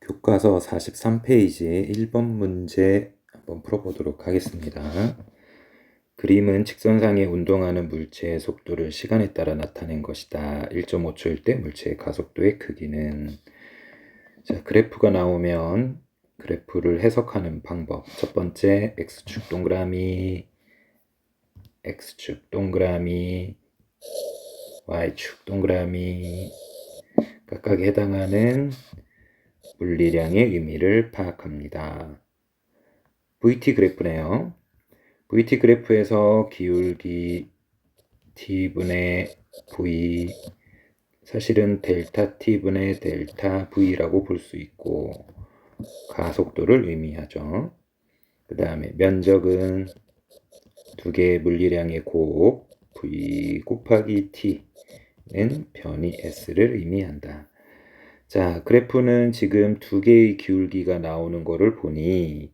교과서 43페이지의 1번 문제 한번 풀어보도록 하겠습니다. 그림은 직선상에 운동하는 물체의 속도를 시간에 따라 나타낸 것이다. 1.5초일 때 물체의 가속도의 크기는. 자, 그래프가 나오면 그래프를 해석하는 방법. 첫 번째, X축 동그라미, X축 동그라미, Y축 동그라미, 각각에 해당하는 물리량의 의미를 파악합니다. VT 그래프네요. VT 그래프에서 기울기 T분의 V, 사실은 델타 T분의 델타 V라고 볼 수 있고 가속도를 의미하죠. 그 다음에 면적은 두 개의 물리량의 곱 V 곱하기 T는 변이 S를 의미한다. 자, 그래프는 지금 두 개의 기울기가 나오는 거를 보니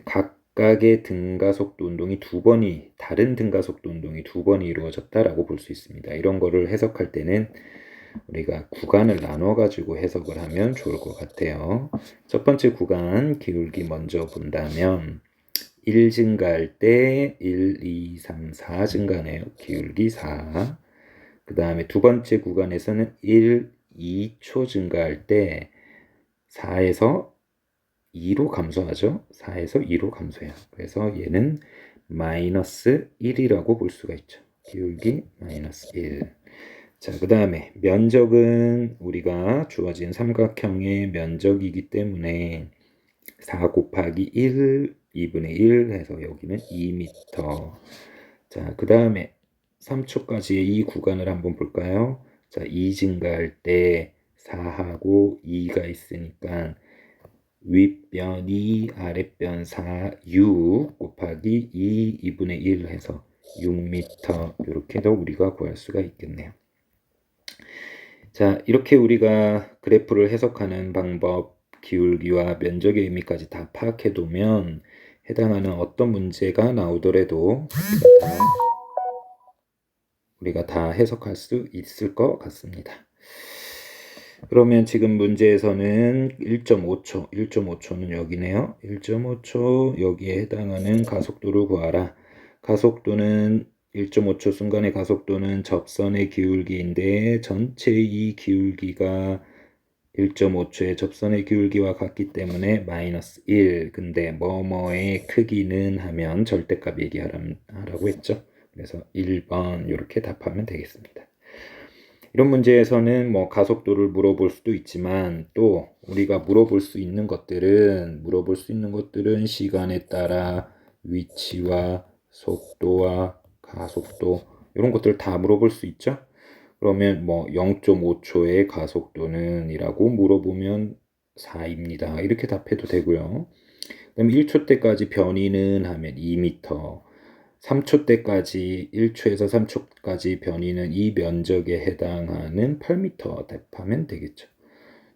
각각의 등가속도 운동이 다른 등가속도 운동이 두 번이 이루어졌다라고 볼 수 있습니다. 이런 거를 해석할 때는 우리가 구간을 나눠 가지고 해석을 하면 좋을 것 같아요. 첫 번째 구간 기울기 먼저 본다면 1 증가할 때 1, 2, 3, 4 증가네요. 기울기 4. 그 다음에 두 번째 구간에서는 1, 2초 증가할 때 4에서 2로 감소하죠. 4에서 2로 감소해요. 그래서 얘는 마이너스 1이라고 볼 수가 있죠. 기울기 마이너스 1. 자, 그 다음에 면적은 우리가 주어진 삼각형의 면적이기 때문에 4 곱하기 1, 2분의 1 해서 여기는 2m. 자, 그 다음에 3초까지의 이 구간을 한번 볼까요? 자, 2 증가할 때 4하고 2가 있으니까 윗변 2, 아랫변 4, 6 곱하기 2, 2분의 1 해서 6m 이렇게도 우리가 구할 수가 있겠네요. 자, 이렇게 우리가 그래프를 해석하는 방법, 기울기와 면적의 의미까지 다 파악해 두면 해당하는 어떤 문제가 나오더라도 우리가 다 해석할 수 있을 것 같습니다. 그러면 지금 문제에서는 1.5초는 여기네요. 1.5초 여기에 해당하는 가속도를 구하라. 가속도는 1.5초 순간의 가속도는 접선의 기울기인데 전체의 이 기울기가 1.5초의 접선의 기울기와 같기 때문에 마이너스 1. 근데 뭐뭐의 크기는 하면 절대값 얘기하라고 했죠. 그래서 1번 이렇게 답하면 되겠습니다. 이런 문제에서는 뭐 가속도를 물어볼 수도 있지만 또 우리가 물어볼 수 있는 것들은 시간에 따라 위치와 속도와 가속도 이런 것들 다 물어볼 수 있죠. 그러면 뭐 0.5초의 가속도는 이라고 물어보면 4입니다. 이렇게 답해도 되고요. 그럼 1초 때까지 변이는 하면 2m, 3초 때까지 1초에서 3초까지 변이는 이 면적에 해당하는 8m 답하면 되겠죠.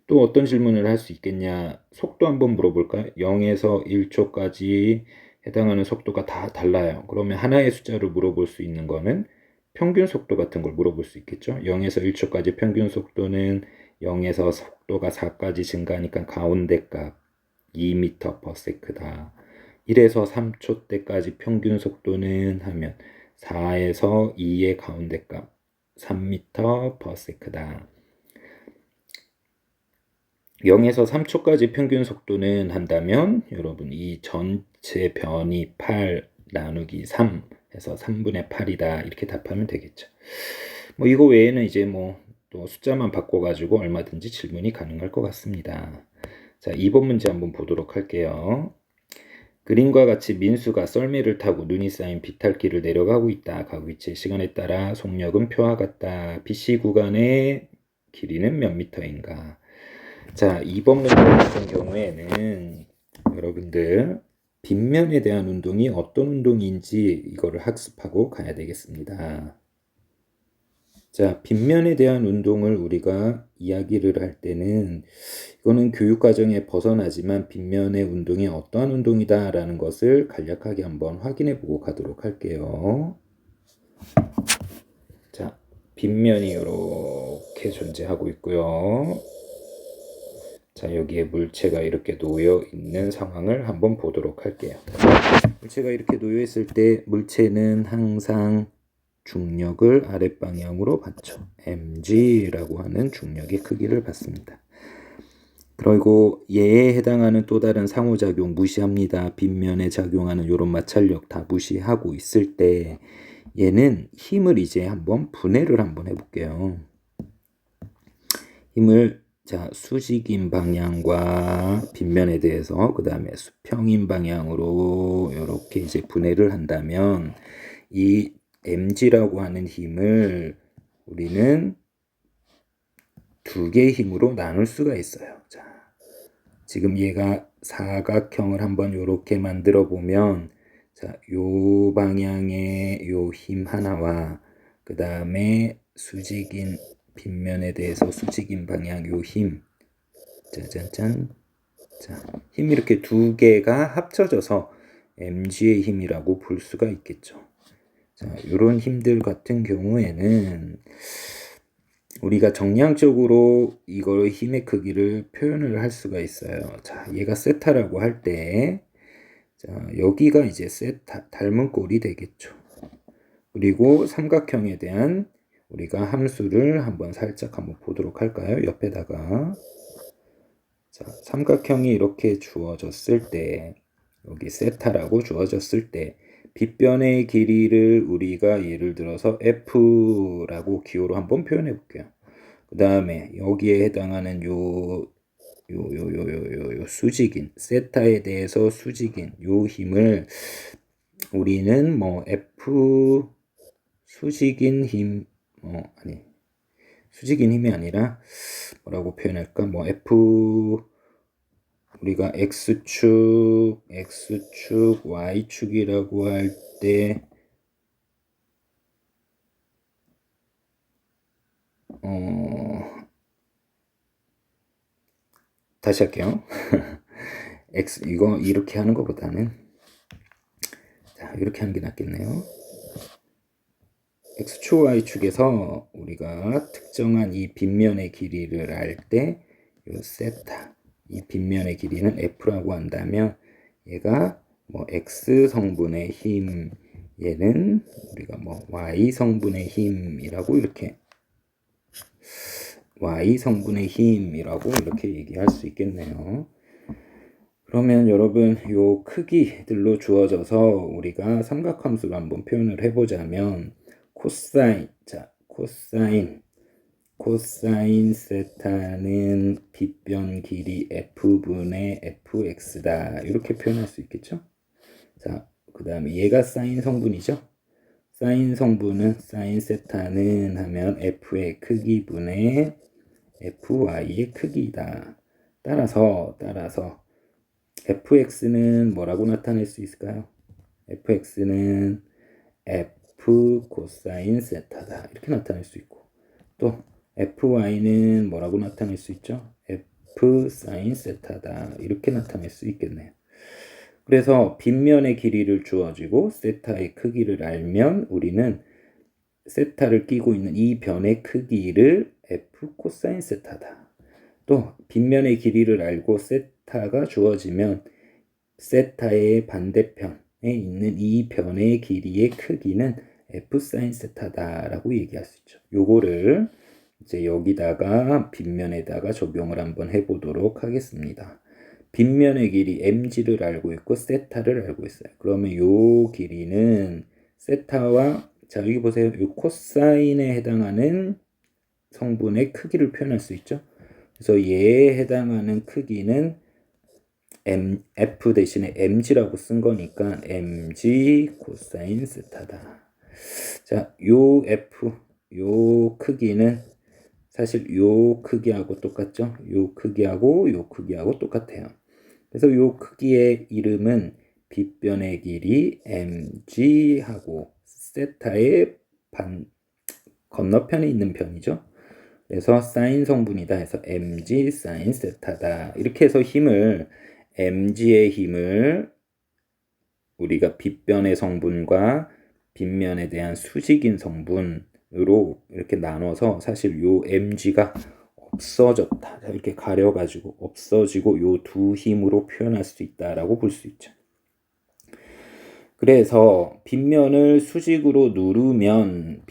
또 어떤 질문을 할 수 있겠냐? 속도 한번 물어볼까요? 0에서 1초까지 해당하는 속도가 다 달라요. 그러면 하나의 숫자를 물어볼 수 있는 거는 평균 속도 같은 걸 물어볼 수 있겠죠. 0에서 1초까지 평균 속도는 0에서 속도가 4까지 증가하니까 가운데 값 2m/s다. 1에서 3초 때까지 평균 속도는 하면 4에서 2의 가운데 값 3m/s다. 0에서 3초까지 평균 속도는 한다면 여러분 이 전체 변이 8 나누기 3 해서 3분의 8이다. 이렇게 답하면 되겠죠. 뭐 이거 외에는 이제 뭐 또 숫자만 바꿔가지고 얼마든지 질문이 가능할 것 같습니다. 자, 2번 문제 한번 보도록 할게요. 그림과 같이 민수가 썰매를 타고 눈이 쌓인 비탈길을 내려가고 있다. 각 위치의 시간에 따라 속력은 표와 같다. BC 구간의 길이는 몇 미터인가? 자, 2번 문제 같은 경우에는 여러분들 빗면에 대한 운동이 어떤 운동인지 이거를 학습하고 가야 되겠습니다. 자, 빗면에 대한 운동을 우리가 이야기를 할 때는 이거는 교육과정에 벗어나지만 빗면의 운동이 어떠한 운동이다 라는 것을 간략하게 한번 확인해 보고 가도록 할게요. 자, 빗면이 이렇게 존재하고 있고요. 자, 여기에 물체가 이렇게 놓여 있는 상황을 한번 보도록 할게요. 물체가 이렇게 놓여 있을 때 물체는 항상 중력을 아랫방향으로 받죠. mg라고 하는 중력의 크기를 받습니다. 그리고 얘에 해당하는 또 다른 상호작용 무시합니다. 빗면에 작용하는 이런 마찰력 다 무시하고 있을 때 얘는 힘을 이제 한번 분해를 한번 해볼게요. 힘을 자 수직인 방향과 빗면에 대해서 그 다음에 수평인 방향으로 이렇게 이제 분해를 한다면 이 mg라고 하는 힘을 우리는 두 개의 힘으로 나눌 수가 있어요. 자, 지금 얘가 사각형을 한번 이렇게 만들어 보면 자, 요 방향의 요 힘 하나와 그 다음에 수직인 빗면에 대해서 수직인 방향 요 힘 짜잔짠 자, 힘 이렇게 두 개가 합쳐져서 mg의 힘이라고 볼 수가 있겠죠. 자, 이런 힘들 같은 경우에는 우리가 정량적으로 이걸 힘의 크기를 표현을 할 수가 있어요. 자, 얘가 세타라고 할 때, 자, 여기가 이제 세타, 닮은 꼴이 되겠죠. 그리고 삼각형에 대한 우리가 함수를 한번 살짝 한번 보도록 할까요? 옆에다가. 자, 삼각형이 이렇게 주어졌을 때, 여기 세타라고 주어졌을 때, 빗변의 길이를 우리가 예를 들어서 F라고 기호로 한번 표현해 볼게요. 그 다음에 여기에 해당하는 요 수직인, 세타에 대해서 수직인 요 힘을 우리는 뭐 F 수직인 힘, 수직인 힘이 아니라 뭐라고 표현할까? 뭐 F 우리가 X축, Y축이라고 할 때, 다시 할게요. 이거 이렇게 하는 것보다는, 자, 이렇게 하는 게 낫겠네요. X축, Y축에서 우리가 특정한 이 빗면의 길이를 알 때, 요 세타, 이 빗면의 길이는 F라고 한다면, 얘가 뭐 X 성분의 힘, 얘는 우리가 뭐 Y 성분의 힘이라고 이렇게 Y 성분의 힘이라고 이렇게 얘기할 수 있겠네요. 그러면 여러분 요 크기들로 주어져서 우리가 삼각함수를 한번 표현을 해보자면 코사인, 자 코사인 세타는 빗변 길이 F분의 Fx다 이렇게 표현할 수 있겠죠. 자, 그 다음에 얘가 사인 성분이죠. 사인 성분은 사인 세타는 하면 F의 크기분의 Fy의 크기다. 따라서 Fx는 뭐라고 나타낼 수 있을까요? Fx는 F 코사인 세타다. 이렇게 나타낼 수 있고 또 Fy는 뭐라고 나타낼 수 있죠? F 사인 세타다. 이렇게 나타낼 수 있겠네요. 그래서 빗면의 길이를 주어지고 세타의 크기를 알면 우리는 세타를 끼고 있는 이 변의 크기를 F 코사인 세타다. 또 빗면의 길이를 알고 세타가 주어지면 세타의 반대편에 있는 이 변의 길이의 크기는 F 사인 세타다라고 얘기할 수 있죠. 요거를 이제 여기다가 빗면에다가 적용을 한번 해보도록 하겠습니다. 빗면의 길이 mg를 알고 있고 세타를 알고 있어요. 그러면 요 길이는 세타와 자 여기 보세요. 요 코사인에 해당하는 성분의 크기를 표현할 수 있죠. 그래서 얘에 해당하는 크기는 F 대신에 mg라고 쓴 거니까 mg 코사인 세타다. 자, 요 F, 요 크기는 사실 요 크기하고 똑같죠? 요 크기하고 똑같아요. 그래서 요 크기의 이름은 빗변의 길이 mg하고 세타의 건너편에 있는 변이죠. 그래서 사인 성분이다 해서 mg 사인 세타다. 이렇게 해서 mg의 힘을 우리가 빗변의 성분과 빗면에 대한 수직인 성분으로 이렇게 나눠서 사실 요 mg가 없어졌다. 자, 이렇게 가려가지고 없어지고 요 두 힘으로 표현할 수 있다라고 볼 수 있죠. 그래서 빗면을 수직으로 누르면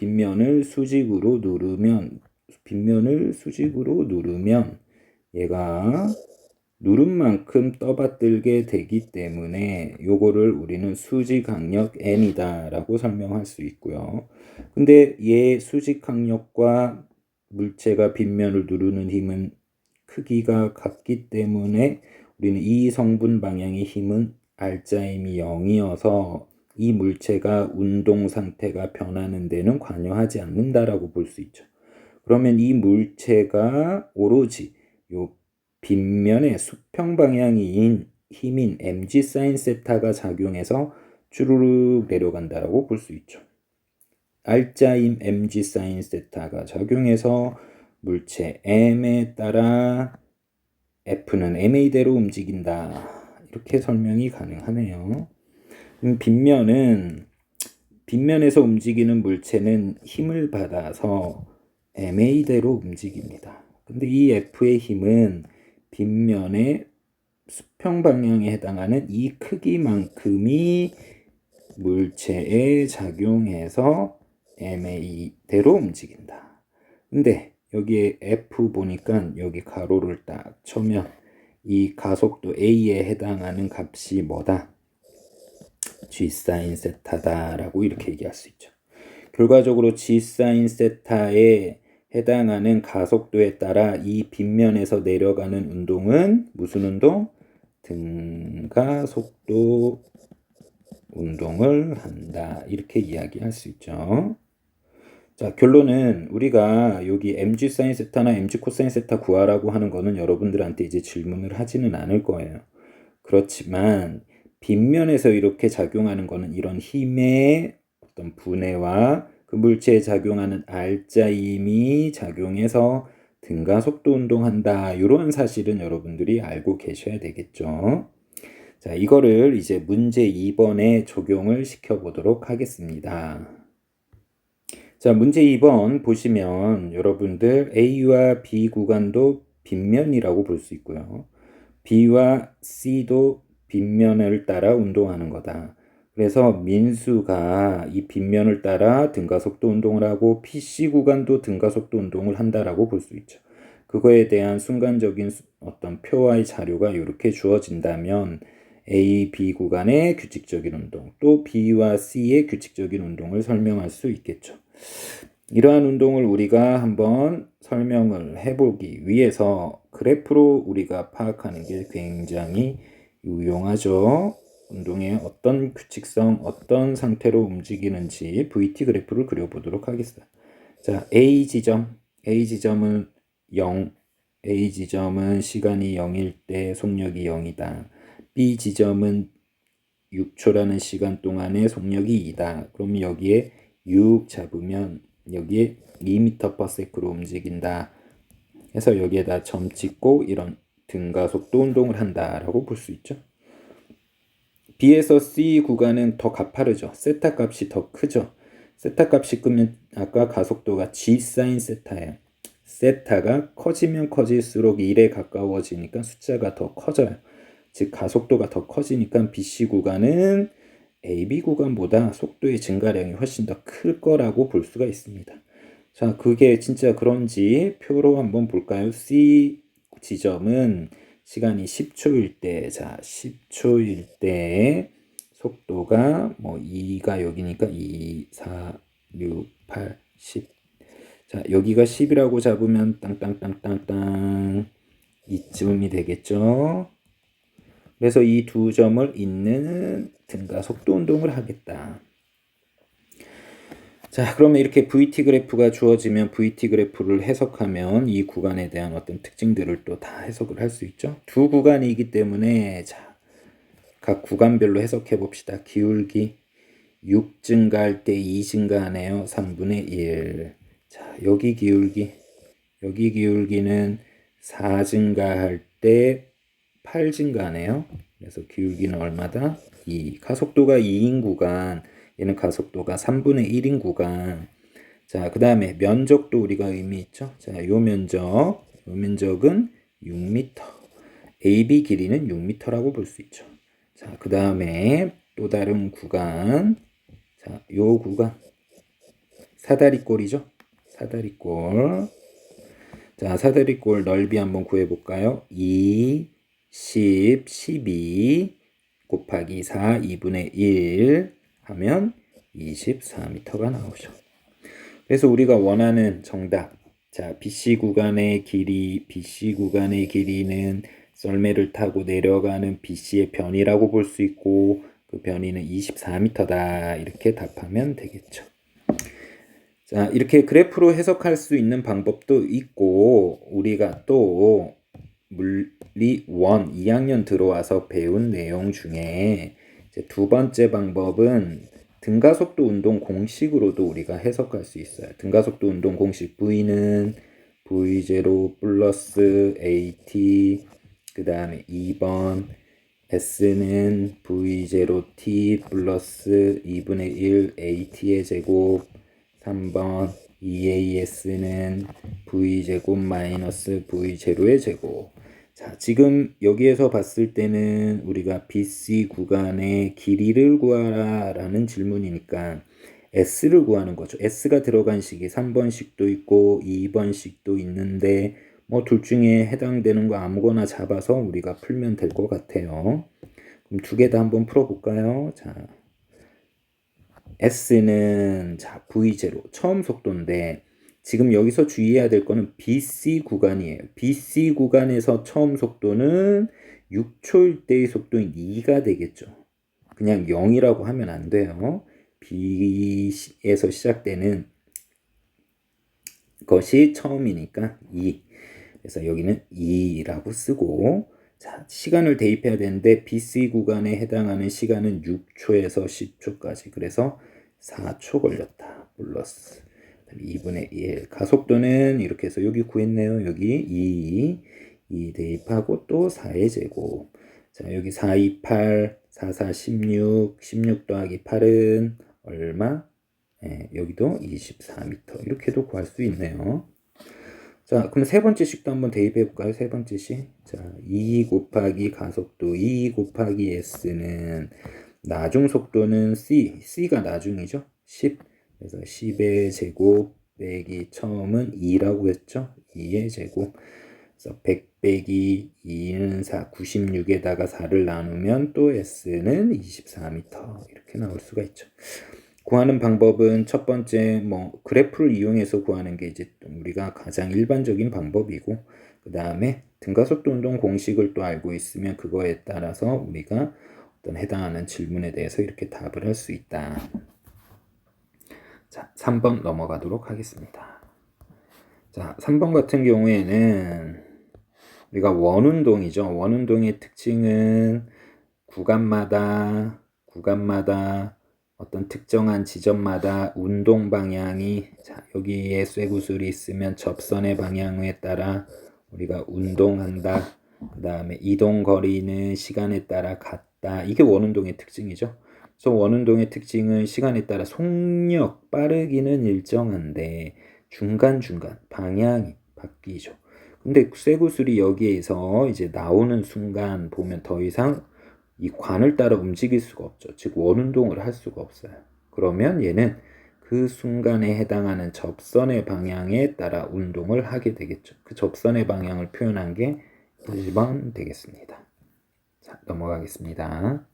얘가 누른 만큼 떠받들게 되기 때문에 요거를 우리는 수직항력 N이다 라고 설명할 수 있고요. 근데 얘 수직항력과 물체가 빗면을 누르는 힘은 크기가 같기 때문에 우리는 이 성분 방향의 힘은 R자임이 0이어서 이 물체가 운동 상태가 변하는 데는 관여하지 않는다라고 볼 수 있죠. 그러면 이 물체가 오로지 요 빗면의 수평 방향인 힘인 mg 사인 세타가 작용해서 쭈루룩 내려간다라고 볼 수 있죠. R자임 mg 사인 세타가 작용해서 물체 m에 따라 F는 ma대로 움직인다. 이렇게 설명이 가능하네요. 빗면에서 움직이는 물체는 힘을 받아서 ma대로 움직입니다. 근데 이 F의 힘은 빗면의 수평 방향에 해당하는 이 크기만큼이 물체에 작용해서 ma대로 움직인다. 근데 여기에 F 보니까 여기 가로를 딱 쳐면 이 가속도 A에 해당하는 값이 뭐다? G 사인 세타다라고 이렇게 얘기할 수 있죠. 결과적으로 G 사인 세타에 해당하는 가속도에 따라 이 빗면에서 내려가는 운동은 무슨 운동? 등가속도 운동을 한다. 이렇게 이야기할 수 있죠. 자, 결론은 우리가 여기 mg 사인 세타나 mg 코사인 세타 구하라고 하는 거는 여러분들한테 이제 질문을 하지는 않을 거예요. 그렇지만 빗면에서 이렇게 작용하는 거는 이런 힘의 어떤 분해와 그 물체에 작용하는 R자임이 작용해서 등가속도 운동한다. 이런 사실은 여러분들이 알고 계셔야 되겠죠. 자, 이거를 이제 문제 2번에 적용을 시켜보도록 하겠습니다. 자, 문제 2번 보시면 여러분들 A와 B 구간도 빗면이라고 볼 수 있고요. B와 C도 빗면을 따라 운동하는 거다. 그래서 민수가 이 빗면을 따라 등가속도 운동을 하고 PC 구간도 등가속도 운동을 한다라고 볼 수 있죠. 그거에 대한 순간적인 어떤 표와의 자료가 이렇게 주어진다면 A, B 구간의 규칙적인 운동, 또 B와 C의 규칙적인 운동을 설명할 수 있겠죠. 이러한 운동을 우리가 한번 설명을 해보기 위해서 그래프로 우리가 파악하는 게 굉장히 유용하죠. 운동의 어떤 규칙성, 어떤 상태로 움직이는지 VT 그래프를 그려보도록 하겠습니다. 자, A지점은 0, A지점은 시간이 0일 때 속력이 0이다. B지점은 6초라는 시간 동안의 속력이 2다. 그럼 여기에 6 잡으면 여기에 2m/s로 움직인다. 해서 여기에다 점 찍고 이런 등가속도 운동을 한다라고 볼 수 있죠. B에서 C 구간은 더 가파르죠. 세타 값이 더 크죠. 세타 값이 크면 아까 가속도가 G 사인 세타예요. 세타가 커지면 커질수록 1에 가까워지니까 숫자가 더 커져요. 즉 가속도가 더 커지니까 BC 구간은 AB 구간보다 속도의 증가량이 훨씬 더 클 거라고 볼 수가 있습니다. 자, 그게 진짜 그런지 표로 한번 볼까요? C 지점은 시간이 10초일 때, 자, 10초일 때 속도가 뭐 2가 여기니까 2, 4, 6, 8, 10. 자, 여기가 10이라고 잡으면 땅땅땅땅땅 이쯤이 되겠죠. 그래서 이 두 점을 잇는 등가속도 운동을 하겠다. 자, 그러면 이렇게 VT 그래프가 주어지면 VT 그래프를 해석하면 이 구간에 대한 어떤 특징들을 또 다 해석을 할 수 있죠. 두 구간이기 때문에 자, 각 구간별로 해석해 봅시다. 기울기 6 증가할 때 2 증가하네요. 3분의 1. 자, 여기 기울기는 4 증가할 때 8 증가하네요. 그래서 기울기는 얼마다? 2. 가속도가 2인 구간, 얘는 가속도가 3분의 1인 구간. 자, 그 다음에 면적도 우리가 의미 있죠. 자, 요 면적 요 면적은 6m. AB 길이는 6m라고 볼 수 있죠. 자, 그 다음에 또 다른 구간. 자, 요 구간. 사다리꼴이죠. 사다리꼴. 자, 사다리꼴 넓이 한번 구해볼까요? 2, 10, 12 곱하기 4, 2분의 1 하면 24m가 나오죠. 그래서 우리가 원하는 정답. 자, BC 구간의 길이는 썰매를 타고 내려가는 BC의 변이라고 볼 수 있고, 그 변이는 24m다. 이렇게 답하면 되겠죠. 자, 이렇게 그래프로 해석할 수 있는 방법도 있고, 우리가 또 물리 1, 2학년 들어와서 배운 내용 중에 이제 두 번째 방법은 등가속도 운동 공식으로도 우리가 해석할 수 있어요. 등가속도 운동 공식 V는 V0 플러스 AT, 그 다음에 2번 S는 V0T 플러스 2분의 1 AT의 제곱, 3번 EAS는 V제곱 마이너스 V0의 제곱. 자, 지금 여기에서 봤을 때는 우리가 BC 구간의 길이를 구하라 라는 질문이니까 S를 구하는 거죠. S가 들어간 식이 3번식도 있고 2번식도 있는데 뭐 둘 중에 해당되는 거 아무거나 잡아서 우리가 풀면 될 것 같아요. 그럼 두 개 다 한번 풀어볼까요? 자, S는 자 V0 처음 속도인데 지금 여기서 주의해야 될 거는 BC 구간이에요. BC 구간에서 처음 속도는 6초일 때의 속도인 2가 되겠죠. 그냥 0이라고 하면 안 돼요. B에서 시작되는 것이 처음이니까 2. 그래서 여기는 2라고 쓰고, 자, 시간을 대입해야 되는데 BC 구간에 해당하는 시간은 6초에서 10초까지. 그래서 4초 걸렸다. 플러스 2분의 1. 가속도는 이렇게 해서 여기 구했네요. 여기 2 대입하고 또 4의 제곱. 자, 여기 4, 2, 8, 4, 4, 16, 16 더하기 8은 얼마? 네, 여기도 24m. 이렇게도 구할 수 있네요. 자, 그럼 세 번째 식도 한번 대입해 볼까요? 세 번째 식. 자, 2 곱하기 가속도 2 곱하기 S는 나중 속도는 C가 나중이죠. 10. 그래서 10의 제곱 빼기 처음은 2라고 했죠. 2의 제곱. 그래서 100 빼기 2는 4, 96에다가 4를 나누면 또 S는 24m. 이렇게 나올 수가 있죠. 구하는 방법은 첫 번째 뭐 그래프를 이용해서 구하는 게 이제 우리가 가장 일반적인 방법이고, 그 다음에 등가속도 운동 공식을 또 알고 있으면 그거에 따라서 우리가 어떤 해당하는 질문에 대해서 이렇게 답을 할 수 있다. 자, 3번 넘어가도록 하겠습니다. 자, 3번 같은 경우에는 우리가 원운동이죠. 원운동의 특징은 구간마다 어떤 특정한 지점마다 운동 방향이, 자, 여기에 쇠구슬이 있으면 접선의 방향에 따라 우리가 운동한다. 그 다음에 이동 거리는 시간에 따라 같다. 이게 원운동의 특징이죠. 그래서 원운동의 특징은 시간에 따라 속력, 빠르기는 일정한데 중간중간 방향이 바뀌죠. 근데 쇠구슬이 여기에서 이제 나오는 순간 보면 더 이상 이 관을 따라 움직일 수가 없죠. 즉 원운동을 할 수가 없어요. 그러면 얘는 그 순간에 해당하는 접선의 방향에 따라 운동을 하게 되겠죠. 그 접선의 방향을 표현한 게 1번 되겠습니다. 자, 넘어가겠습니다.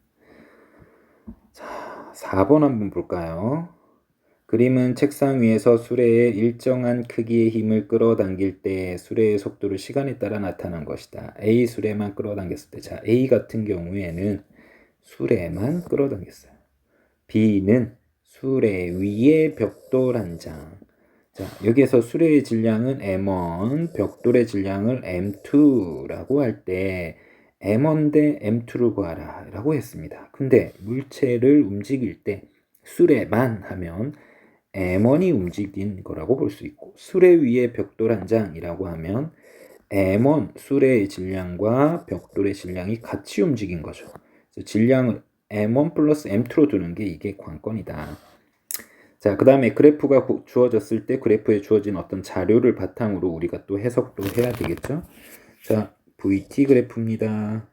자, 4번 한번 볼까요? 그림은 책상 위에서 수레의 일정한 크기의 힘을 끌어당길 때 수레의 속도를 시간에 따라 나타난 것이다. A 수레만 끌어당겼을 때, 자, A 같은 경우에는 수레만 끌어당겼어요. B는 수레 위에 벽돌 한 장. 자, 여기에서 수레의 질량은 M1, 벽돌의 질량을 M2라고 할 때 M1 대 M2를 구하라 라고 했습니다. 근데 물체를 움직일 때 수레만 하면 M1이 움직인 거라고 볼 수 있고, 수레 위에 벽돌 한 장이라고 하면 M1 수레의 질량과 벽돌의 질량이 같이 움직인 거죠. 그래서 질량을 M1 플러스 M2로 두는 게 이게 관건이다. 자, 그 다음에 그래프가 주어졌을 때 그래프에 주어진 어떤 자료를 바탕으로 우리가 또 해석도 해야 되겠죠. 자, VT 그래프입니다.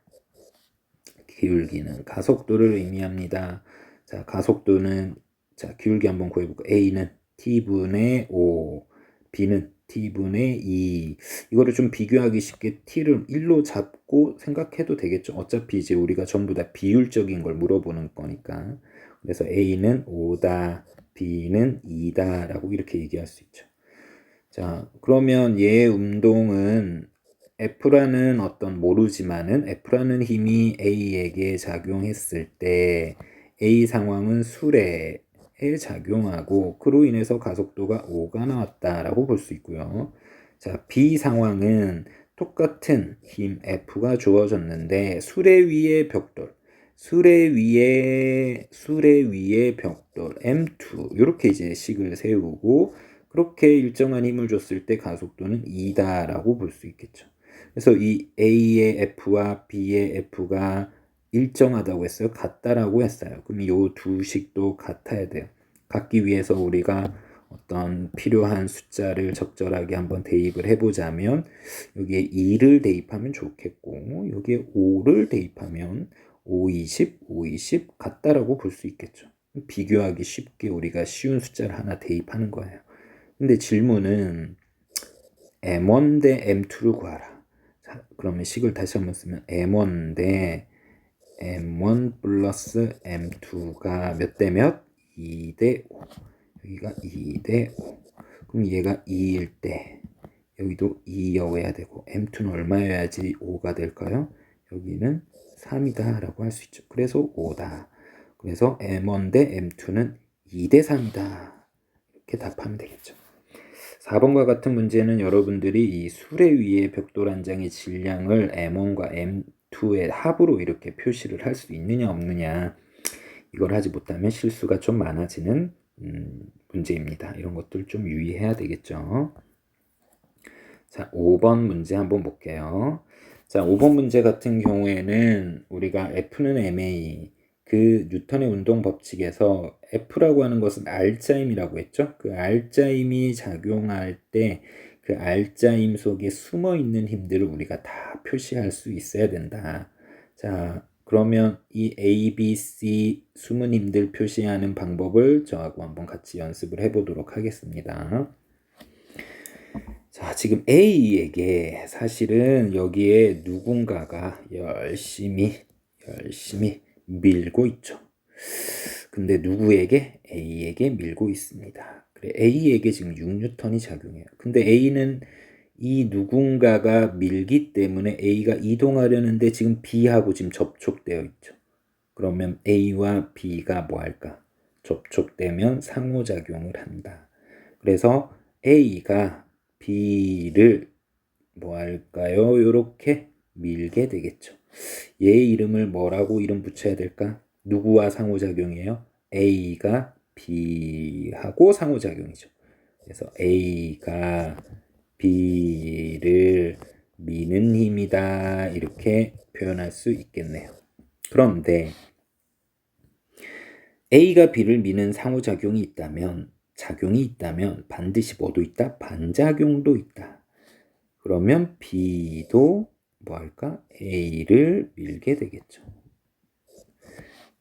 기울기는 가속도를 의미합니다. 자, 가속도는, 자, 기울기 한번 구해볼까. A는 T분의 5, B는 T분의 2. 이거를 좀 비교하기 쉽게 T를 1로 잡고 생각해도 되겠죠. 어차피 이제 우리가 전부 다 비율적인 걸 물어보는 거니까. 그래서 A는 5다, B는 2다 라고 이렇게 얘기할 수 있죠. 자, 그러면 얘 운동은 F라는 어떤 모르지만은 F라는 힘이 A에게 작용했을 때 A 상황은 수레에 작용하고 그로 인해서 가속도가 5가 나왔다라고 볼 수 있고요. 자, B 상황은 똑같은 힘 F가 주어졌는데 수레 위의 벽돌, 수레 위에 벽돌 M2 이렇게 이제 식을 세우고 그렇게 일정한 힘을 줬을 때 가속도는 2다라고 볼 수 있겠죠. 그래서 이 A의 F와 B의 F가 일정하다고 했어요. 같다라고 했어요. 그럼 이 두 식도 같아야 돼요. 같기 위해서 우리가 어떤 필요한 숫자를 적절하게 한번 대입을 해보자면 여기에 2를 대입하면 좋겠고 여기에 5를 대입하면 5, 20, 5, 20 같다라고 볼 수 있겠죠. 비교하기 쉽게 우리가 쉬운 숫자를 하나 대입하는 거예요. 근데 질문은 M1 대 M2를 구하라. 자, 그러면 식을 다시 한번 쓰면 M1 대 M1 플러스 M2가 몇 대 몇? 2 대 5. 여기가 2 대 5. 그럼 얘가 2일 때 여기도 2여야 되고 M2는 얼마여야지 5가 될까요? 여기는 3이다 라고 할 수 있죠. 그래서 5다. 그래서 M1 대 M2는 2 대 3이다. 이렇게 답하면 되겠죠. 4번과 같은 문제는 여러분들이 이 수레 위의 벽돌 한 장의 질량을 M1과 M2의 합으로 이렇게 표시를 할 수 있느냐 없느냐 이걸 하지 못하면 실수가 좀 많아지는 문제입니다. 이런 것들 좀 유의해야 되겠죠. 자, 5번 문제 한번 볼게요. 자, 5번 문제 같은 경우에는 우리가 F는 ma, 그 뉴턴의 운동 법칙에서 F라고 하는 것은 R자임이라고 했죠. 그 R자임이 작용할 때 그 R자임 속에 숨어 있는 힘들을 우리가 다 표시할 수 있어야 된다. 자, 그러면 이 A, B, C 숨은 힘들 표시하는 방법을 저하고 한번 같이 연습을 해보도록 하겠습니다. 자, 지금 A에게 사실은 여기에 누군가가 열심히 밀고 있죠. 근데 누구에게? A에게 밀고 있습니다. 그래, A에게 지금 6N이 작용해요. 근데 A는 이 누군가가 밀기 때문에 A가 이동하려는데 지금 B하고 지금 접촉되어 있죠. 그러면 A와 B가 뭐 할까? 접촉되면 상호작용을 한다. 그래서 A가 B를 뭐 할까요? 요렇게 밀게 되겠죠. 얘 이름을 뭐라고 이름 붙여야 될까? 누구와 상호작용이에요? A가 B하고 상호작용이죠. 그래서 A가 B를 미는 힘이다 이렇게 표현할 수 있겠네요. 그런데 A가 B를 미는 상호작용이 있다면 반드시 뭐도 있다? 반작용도 있다. 그러면 B도 뭐 할까? A를 밀게 되겠죠.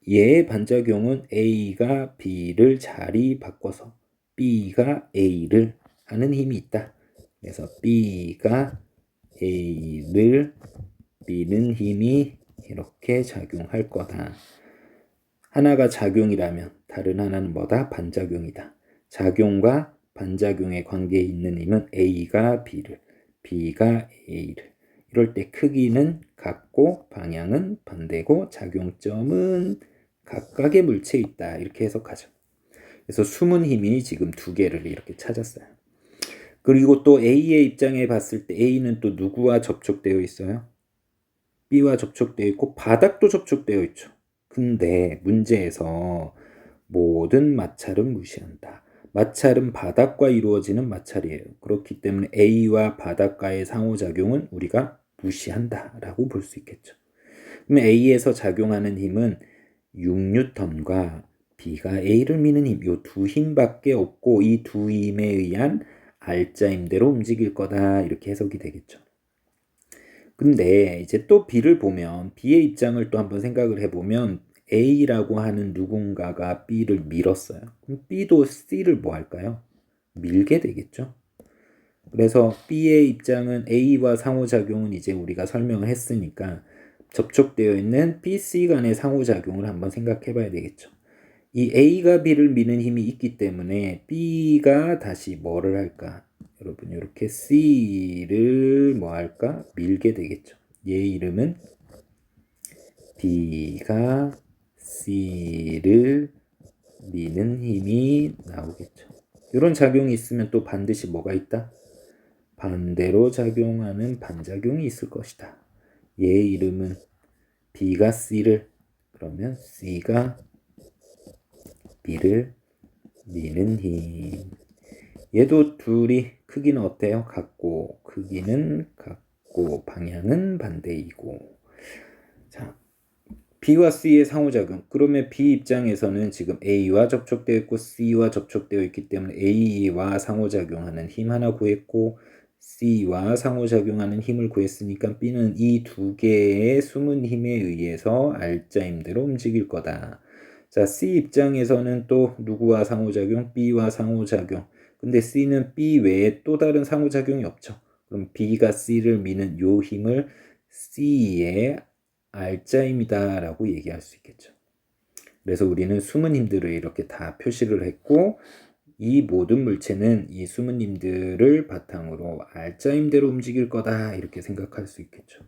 얘의 반작용은 A가 B를 자리 바꿔서 B가 A를 하는 힘이 있다. 그래서 B가 A를 미는 힘이 이렇게 작용할 거다. 하나가 작용이라면 다른 하나는 뭐다? 반작용이다. 작용과 반작용의 관계에 있는 힘은 A가 B를, B가 A를. 이럴 때 크기는 같고 방향은 반대고 작용점은 각각의 물체에 있다. 이렇게 해석하죠. 그래서 숨은 힘이 지금 두 개를 이렇게 찾았어요. 그리고 또 A의 입장에 봤을 때 A는 또 누구와 접촉되어 있어요? B와 접촉되어 있고 바닥도 접촉되어 있죠. 근데 문제에서 모든 마찰은 무시한다. 마찰은 바닥과 이루어지는 마찰이에요. 그렇기 때문에 A와 바닥과의 상호작용은 우리가 무시한다 라고 볼 수 있겠죠. 그러면 A에서 작용하는 힘은 6N과 B가 A를 미는 힘, 요 두 힘밖에 없고 이 두 힘에 의한 알짜임대로 움직일 거다. 이렇게 해석이 되겠죠. 근데 이제 또 B를 보면 B의 입장을 또 한번 생각을 해보면 A라고 하는 누군가가 B를 밀었어요. 그럼 B도 C를 뭐 할까요? 밀게 되겠죠. 그래서 B의 입장은 A와 상호작용은 이제 우리가 설명을 했으니까 접촉되어 있는 B, C 간의 상호작용을 한번 생각해 봐야 되겠죠. 이 A가 B를 미는 힘이 있기 때문에 B가 다시 뭐를 할까? 여러분 이렇게 C를 뭐 할까? 밀게 되겠죠. 얘 이름은 B가 C를 미는 힘이 나오겠죠. 이런 작용이 있으면 또 반드시 뭐가 있다? 반대로 작용하는 반작용이 있을 것이다. 얘 이름은 B가 C를, 그러면 C가 B를 미는 힘. 얘도 둘이 크기는 어때요? 같고, 크기는 같고, 방향은 반대이고. 자, B와 C의 상호작용. 그러면 B 입장에서는 지금 A와 접촉되어 있고 C와 접촉되어 있기 때문에 A와 상호작용하는 힘 하나 구했고 C와 상호작용하는 힘을 구했으니까 B는 이 두 개의 숨은 힘에 의해서 알짜임대로 움직일 거다. 자, C 입장에서는 또 누구와 상호작용? B와 상호작용. 근데 C는 B 외에 또 다른 상호작용이 없죠. 그럼 B가 C를 미는 요 힘을 C의 알짜임이다 라고 얘기할 수 있겠죠. 그래서 우리는 숨은 힘들을 이렇게 다 표시를 했고 이 모든 물체는 이 숨은 힘들을 바탕으로 알짜임대로 움직일 거다 이렇게 생각할 수 있겠죠.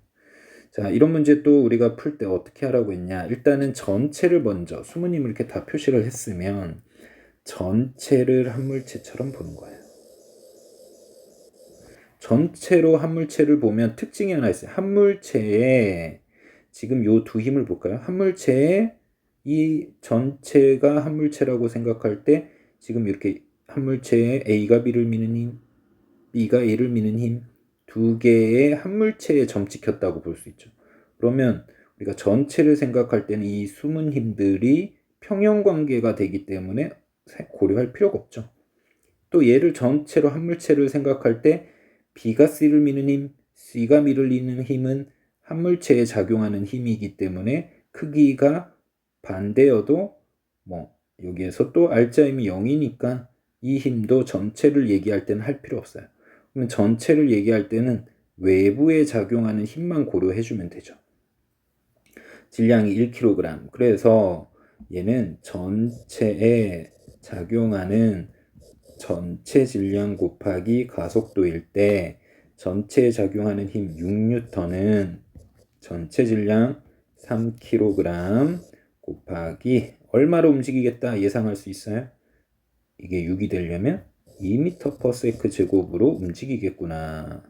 자, 이런 문제 또 우리가 풀 때 어떻게 하라고 했냐. 일단은 전체를 먼저 숨은 힘을 이렇게 다 표시를 했으면 전체를 한 물체처럼 보는 거예요. 전체로 한 물체를 보면 특징이 하나 있어요. 한 물체에 지금 요 두 힘을 볼까요? 한 물체에 이 전체가 한 물체라고 생각할 때 지금 이렇게 한 물체에 A가 B를 미는 힘, B가 A를 미는 힘 두 개의 한 물체에 점 찍혔다고 볼 수 있죠. 그러면 우리가 전체를 생각할 때는 이 숨은 힘들이 평형관계가 되기 때문에 고려할 필요가 없죠. 또 얘를 전체로 한 물체를 생각할 때 B가 C를 미는 힘, C가 B를 미는 힘은 한 물체에 작용하는 힘이기 때문에 크기가 반대여도 뭐 여기에서 또 알짜임이 0이니까 이 힘도 전체를 얘기할 때는 할 필요 없어요. 그러면 전체를 얘기할 때는 외부에 작용하는 힘만 고려해주면 되죠. 질량이 1kg. 그래서 얘는 전체에 작용하는 전체 질량 곱하기 가속도일 때 전체에 작용하는 힘 6N은 전체 질량 3kg 곱하기 얼마로 움직이겠다 예상할 수 있어요? 이게 6이 되려면 2m/s 제곱으로 움직이겠구나.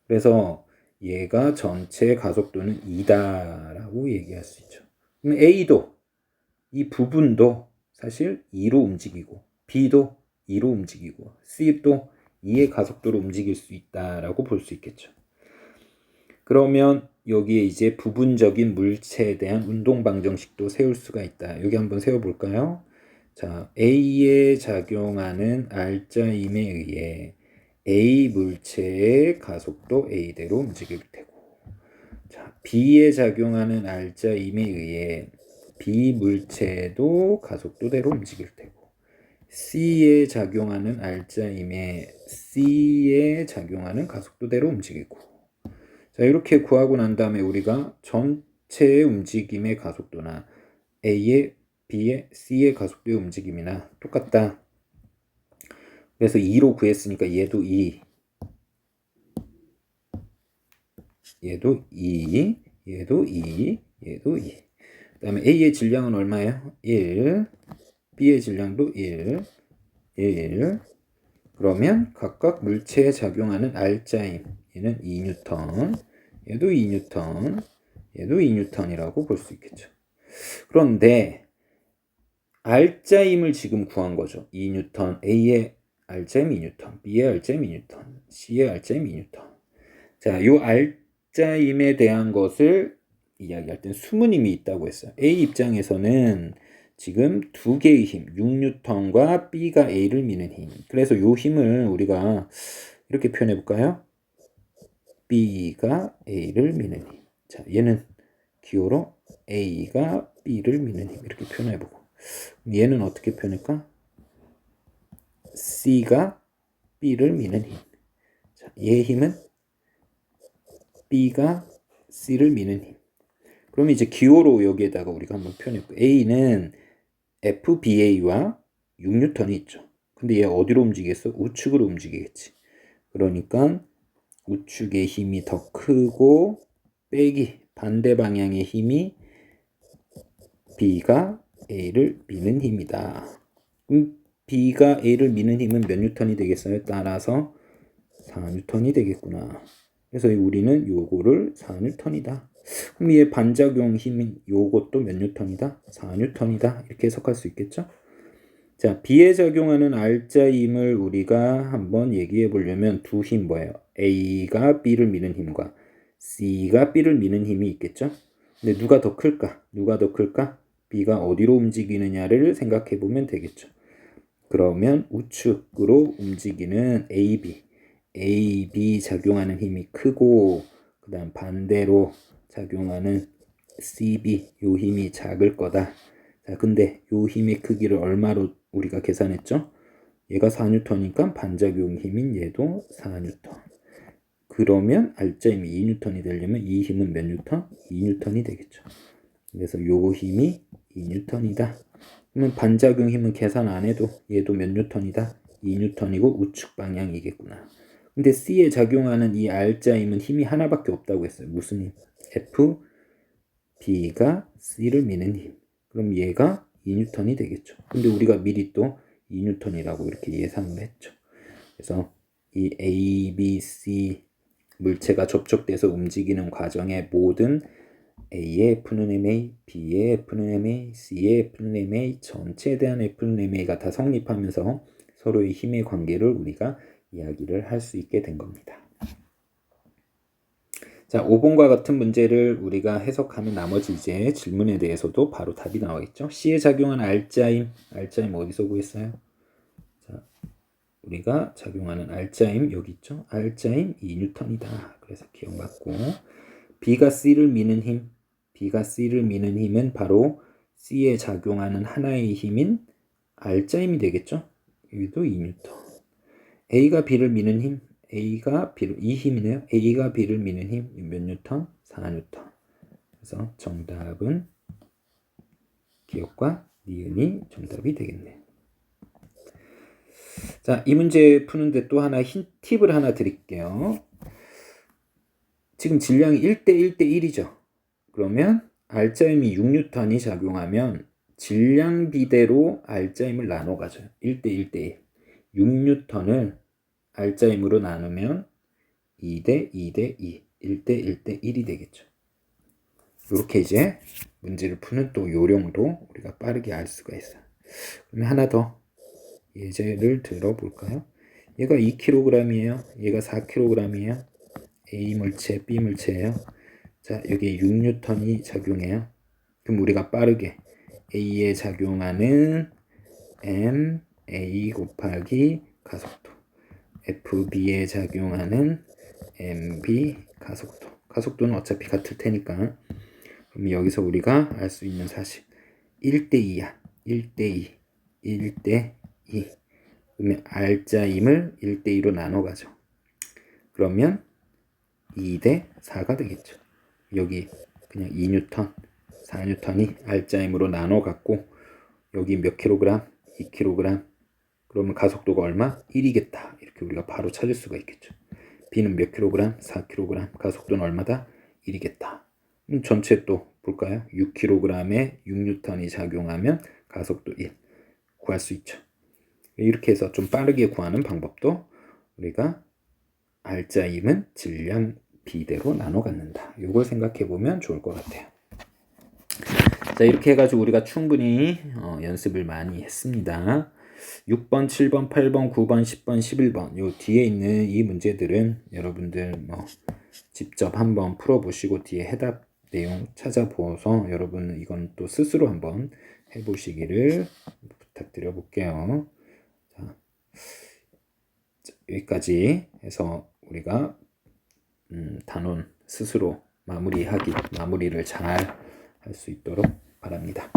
그래서 얘가 전체 가속도는 2다 라고 얘기할 수 있죠. 그럼 A도 이 부분도 사실 2로 움직이고 B도 2로 움직이고 C도 2의 가속도로 움직일 수 있다라고 볼 수 있겠죠. 그러면 여기에 이제 부분적인 물체에 대한 운동 방정식도 세울 수가 있다. 여기 한번 세워볼까요? 자, A에 작용하는 알짜임에 의해 A 물체의 가속도 A대로 움직일 테고, 자, B에 작용하는 알짜임에 의해 B 물체도 가속도대로 움직일 테고, C에 작용하는 알짜임에 C에 작용하는 가속도대로 움직이고. 자, 이렇게 구하고 난 다음에 우리가 전체의 움직임의 가속도나 A의 B의 C의 가속도의 움직임이나 똑같다. 그래서 2로 구했으니까 얘도 2, 얘도 2, 얘도 2, 얘도 2. 그 다음에 A의 질량은 얼마예요? 1, B의 질량도 1, 1. 그러면 각각 물체에 작용하는 알짜임, 얘는 2N, 얘도 2N, 얘도 2N이라고 볼 수 있겠죠. 그런데 알짜임을 지금 구한 거죠. 2N, A의 알짜임 2N, B의 알짜임 2N, C의 알짜임 2N. 자, 요 알짜임에 대한 것을 이야기할 땐 숨은 힘이 있다고 했어요. A 입장에서는 지금 두 개의 힘, 6N과 B가 A를 미는 힘. 그래서 요 힘을 우리가 이렇게 표현해 볼까요? B가 A를 미는 힘. 자, 얘는 기호로 A가 B를 미는 힘 이렇게 표현해 보고, 얘는 어떻게 표현할까? C가 B를 미는 힘. 자, 얘 힘은 B가 C를 미는 힘. 그럼 이제 기호로 여기에다가 우리가 한번 표현해볼게요. A는 FBA와 6N이 있죠. 근데 얘 어디로 움직이겠어? 우측으로 움직이겠지. 그러니까 우측의 힘이 더 크고 빼기 반대 방향의 힘이 B가 A를 미는 힘이다. B가 A를 미는 힘은 몇 뉴턴이 되겠어요? 따라서 4뉴턴이 되겠구나. 그래서 우리는 요거를 4뉴턴이다. 그럼 얘 반작용 힘인 요것도 몇 뉴턴이다? 4뉴턴이다. 이렇게 해석할 수 있겠죠? 자, B에 작용하는 R자임을 우리가 한번 얘기해 보려면 두 힘 뭐예요? A가 B를 미는 힘과 C가 B를 미는 힘이 있겠죠? 근데 누가 더 클까? 누가 더 클까? B가 어디로 움직이느냐를 생각해 보면 되겠죠. 그러면 우측으로 움직이는 AB 작용하는 힘이 크고, 그 다음 반대로 작용하는 CB 요 힘이 작을 거다. 자, 근데 요 힘의 크기를 얼마로 우리가 계산했죠? 얘가 4N이니까 반작용 힘인 얘도 4N. 그러면 R자임이 2N이 되려면 이 힘은 몇 N? 2N이 되겠죠. 그래서 요 힘이 2N이다. 그러면 반작용 힘은 계산 안 해도 얘도 몇 N이다? 2N이고 우측 방향이겠구나. 근데 C에 작용하는 이 R자임은 힘이 하나밖에 없다고 했어요. 무슨 힘? F, B가 C를 미는 힘. 그럼 얘가 2N이 되겠죠. 근데 우리가 미리 또 2N이라고 이렇게 예상을 했죠. 그래서 이 A, B, C 물체가 접촉돼서 움직이는 과정의 모든 A의 F는 MA, B의 F는 MA, C의 F는 MA, 전체에 대한 F는 MA가 다 성립하면서 서로의 힘의 관계를 우리가 이야기를 할 수 있게 된 겁니다. 자, 5번과 같은 문제를 우리가 해석하면 나머지 이제 질문에 대해서도 바로 답이 나와있죠. C에 작용한 R자임 어디서 구했어요? 자, 우리가 작용하는 R자임 여기 있죠. R자임 2N이다. 그래서 기억맞고, B가 C를 미는 힘은 바로 C에 작용하는 하나의 힘인 R자임이 되겠죠. 여기도 2N. A가 B를 미는 힘, 이 힘이네요. A가 B를 미는 힘 몇 뉴턴? 4N. 그래서 정답은 기억과 니은이 정답이 되겠네요. 자, 이 문제 푸는데 또 하나 팁을 하나 드릴게요. 지금 질량이 1대1대1이죠. 그러면 R자임이 6N이 작용하면 질량 비대로 R자임을 나눠 가져요. 1대1대1. 6N을 R자임으로 나누면 2대2대2, 1대1대1이 되겠죠. 이렇게 이제 문제를 푸는 또 요령도 우리가 빠르게 알 수가 있어요. 그러면 하나 더 예제를 들어볼까요? 얘가 2kg이에요. 얘가 4kg이에요. A 물체, B 물체예요. 자, 여기 6N이 작용해요. 그럼 우리가 빠르게 A에 작용하는 MA 곱하기 가속도, FB에 작용하는 MB 가속도는 어차피 같을 테니까. 그럼 여기서 우리가 알 수 있는 사실 1대2야. 1대2 그러면 R자임을 1대2로 나눠 가죠. 그러면 2대4가 되겠죠. 여기 그냥 2N, 4N이 R자임으로 나눠 갖고 여기 몇 킬로그램? 2kg. 그러면 가속도가 얼마? 1이겠다. 이렇게 우리가 바로 찾을 수가 있겠죠. B는 몇 킬로그램? 4kg. 가속도는 얼마다? 1이겠다. 전체 또 볼까요? 6kg에 6N이 작용하면 가속도 1 구할 수 있죠. 이렇게 해서 좀 빠르게 구하는 방법도 우리가 R자임은 질량 비대로 나눠 갖는다. 이걸 생각해 보면 좋을 것 같아요. 자, 이렇게 해가지고 우리가 충분히 연습을 많이 했습니다. 6번, 7번, 8번, 9번, 10번, 11번 요 뒤에 있는 이 문제들은 여러분들 직접 한번 풀어보시고 뒤에 해답 내용 찾아보셔서 여러분 이건 또 스스로 한번 해보시기를 부탁드려 볼게요. 자, 여기까지 해서 우리가 단원 스스로 마무리를 잘 할 수 있도록 바랍니다.